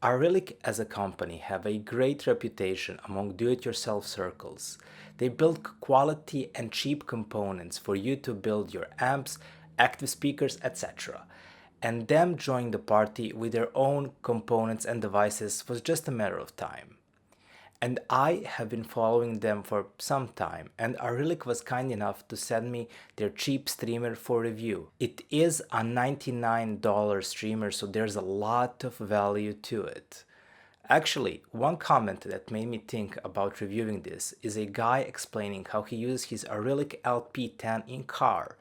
Arylic as a company have a great reputation among do-it-yourself circles. They build quality and cheap components for you to build your amps, active speakers, etc. And them joining the party with their own components and devices was just a matter of time. And I have been following them for some time, and Arylic was kind enough to send me their cheap streamer for review. It is a $99 streamer, so there's a lot of value to it. Actually, one comment that made me think about reviewing this is a guy explaining how he uses his Arylic LP10 in car.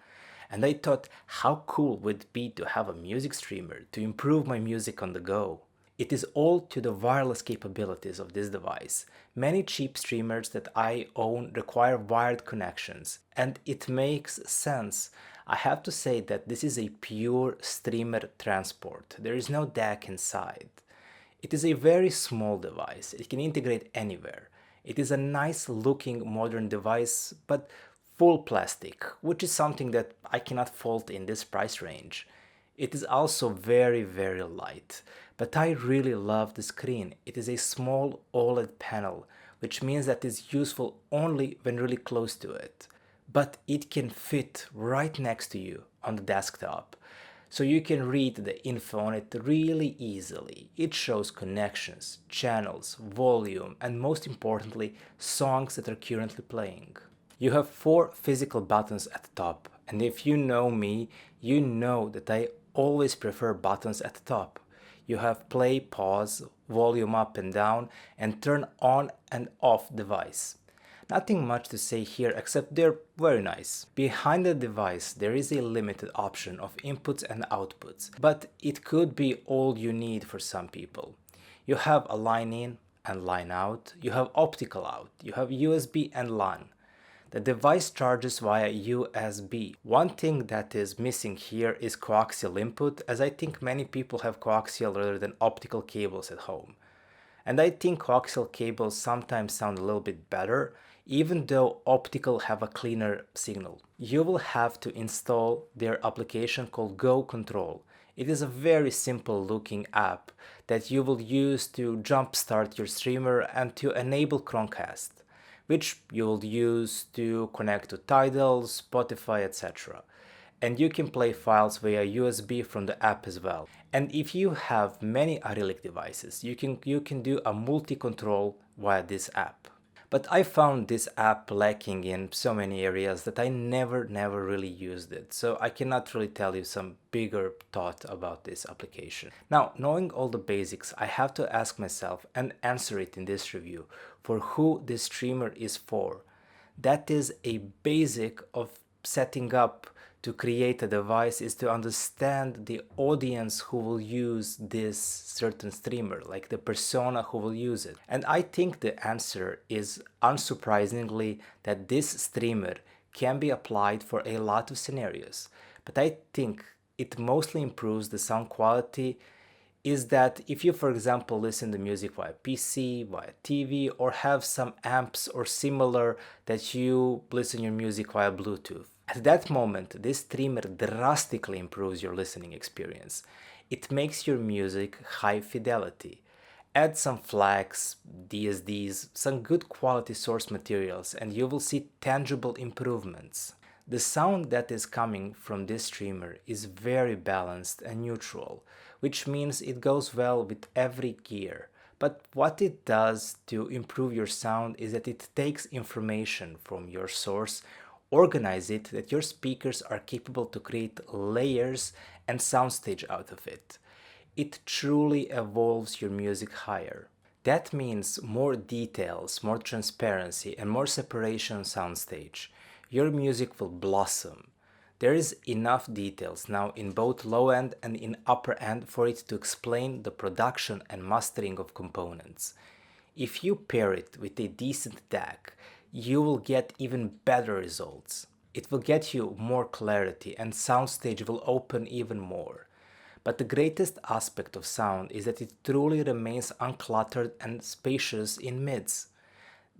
And I thought, how cool would it be to have a music streamer to improve my music on the go? It is all to the wireless capabilities of this device. Many cheap streamers that I own require wired connections, and it makes sense. I have to say that this is a pure streamer transport. There is no DAC inside. It is a very small device. It can integrate anywhere. It is a nice looking modern device, but full plastic, which is something that I cannot fault in this price range. It is also very light, but I really love the screen. It is a small OLED panel, which means that it's useful only when really close to it. But it can fit right next to you on the desktop, so you can read the info on it really easily. It shows connections, channels, volume, and most importantly, songs that are currently playing. You have 4 physical buttons at the top, and if you know me, you know that I always prefer buttons at the top. You have play, pause, volume up and down, and turn on and off device. Nothing much to say here except they're very nice. Behind the device there is a limited option of inputs and outputs, but it could be all you need for some people. You have a line in and line out, you have optical out, you have USB and LAN. The device charges via USB. One thing that is missing here is coaxial input, as I think many people have coaxial rather than optical cables at home. And I think coaxial cables sometimes sound a little bit better, even though optical have a cleaner signal. You will have to install their application called Go Control. It is a very simple looking app that you will use to jumpstart your streamer and to enable Chromecast, which you will use to connect to Tidal, Spotify, etc. And you can play files via USB from the app as well. And if you have many Arylic devices, you can do a multi-control via this app. But I found this app lacking in so many areas that I never really used it, so I cannot really tell you some bigger thought about this application. Now, knowing all the basics, I have to ask myself and answer it in this review for who this streamer is for. That is a basic of setting up to create a device is to understand the audience who will use this certain streamer, like the persona who will use it. And I think the answer is, unsurprisingly, that this streamer can be applied for a lot of scenarios. But I think it mostly improves the sound quality is that if you, for example, listen to music via PC, via TV, or have some amps or similar that you listen your music via Bluetooth. At that moment, this streamer drastically improves your listening experience. It makes your music high fidelity. Add some flags, DSDs, some good quality source materials, and you will see tangible improvements. The sound that is coming from this streamer is very balanced and neutral, which means it goes well with every gear. But what it does to improve your sound is that it takes information from your source, organize it that your speakers are capable to create layers and soundstage out of it. It truly evolves your music higher. That means more details, more transparency, and more separation on soundstage. Your music will blossom. There is enough details now in both low end and in upper end for it to explain the production and mastering of components. If you pair it with a decent DAC, you will get even better results. It will get you more clarity and soundstage will open even more. But the greatest aspect of sound is that it truly remains uncluttered and spacious in mids.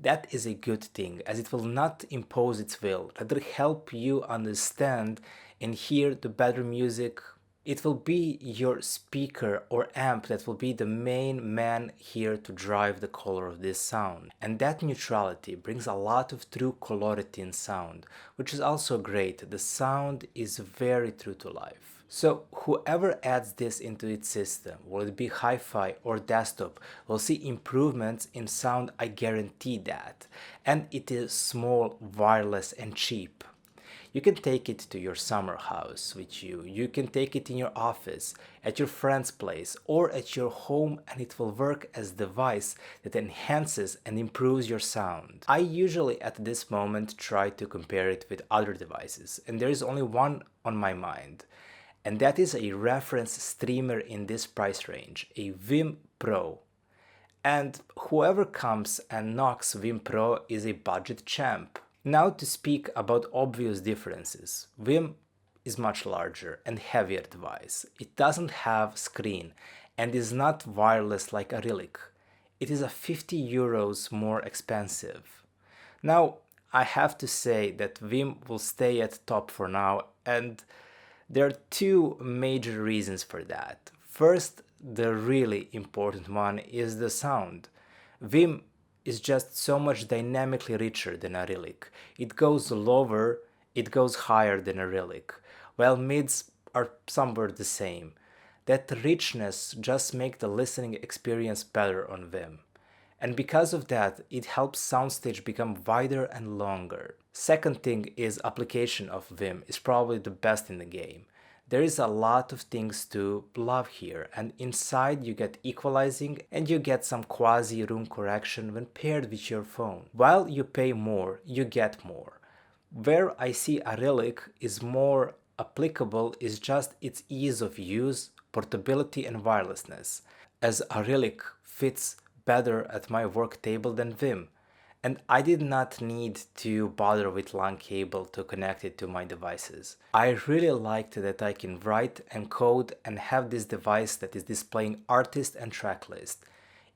That is a good thing, as it will not impose its will, rather help you understand and hear the better music It will be your speaker or amp that will be the main man here to drive the color of this sound. And that neutrality brings a lot of true colority in sound, which is also great. The sound is very true to life. So whoever adds this into its system, will it be hi-fi or desktop, will see improvements in sound, I guarantee that. And it is small, wireless and cheap. You can take it to your summer house with you. You can take it in your office, at your friend's place, or at your home, and it will work as a device that enhances and improves your sound. I usually at this moment try to compare it with other devices, and there is only one on my mind. And that is a reference streamer in this price range, a Wiim Pro. And whoever comes and knocks Wiim Pro is a budget champ. Now to speak about obvious differences. Wiim is much larger and heavier device. It doesn't have screen and is not wireless like Arylic. It is a 50 euros more expensive. Now I have to say that Wiim will stay at top for now, and there are two major reasons for that. First, the really important one is the sound. Wiim is just so much dynamically richer than Arylic. It goes lower, it goes higher than Arylic, while mids are somewhere the same. That richness just makes the listening experience better on Wiim. And because of that, it helps soundstage become wider and longer. Second thing is application of Wiim is probably the best in the game. There is a lot of things to love here, and inside you get equalizing and you get some quasi room correction when paired with your phone. While you pay more, you get more. Where I see Arylic is more applicable is just its ease of use, portability and wirelessness, as Arylic fits better at my work table than Wiim. And I did not need to bother with LAN cable to connect it to my devices. I really liked that I can write and code and have this device that is displaying artist and track list.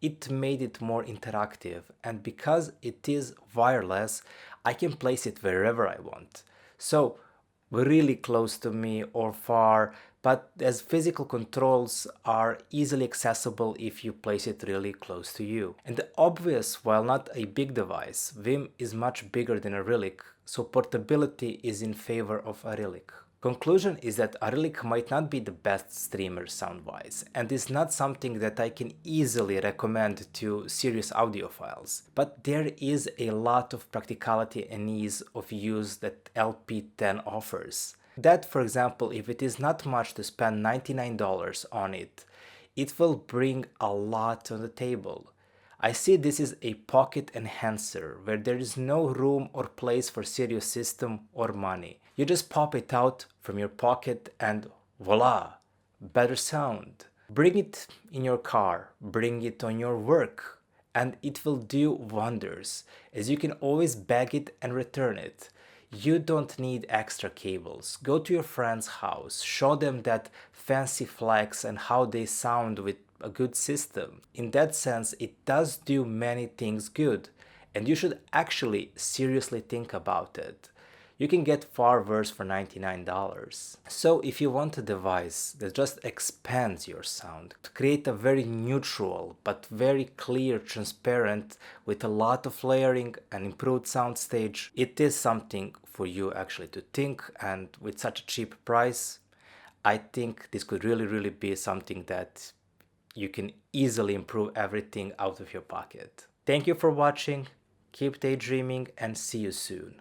It made it more interactive, and because it is wireless, I can place it wherever I want. So really close to me or far, but as physical controls are easily accessible if you place it really close to you. And the obvious, while not a big device, Wiim is much bigger than Arylic, so portability is in favor of Arylic. Conclusion is that Arylic might not be the best streamer sound-wise, and is not something that I can easily recommend to serious audiophiles, but there is a lot of practicality and ease of use that LP10 offers. That, for example, if it is not much to spend $99 on it, it will bring a lot on the table. I see this is a pocket enhancer where there is no room or place for serious system or money. You just pop it out from your pocket and voila, better sound. Bring it in your car, bring it on your work, and it will do wonders, as you can always bag it and return it. You don't need extra cables. Go to your friend's house, show them that fancy flex and how they sound with a good system. In that sense, it does do many things good, and you should actually seriously think about it. You can get far worse for $99. So if you want a device that just expands your sound, to create a very neutral but very clear, transparent, with a lot of layering and improved soundstage, it is something for you actually to think, and with such a cheap price, I think this could really be something that you can easily improve everything out of your pocket. Thank you for watching, keep daydreaming, and see you soon.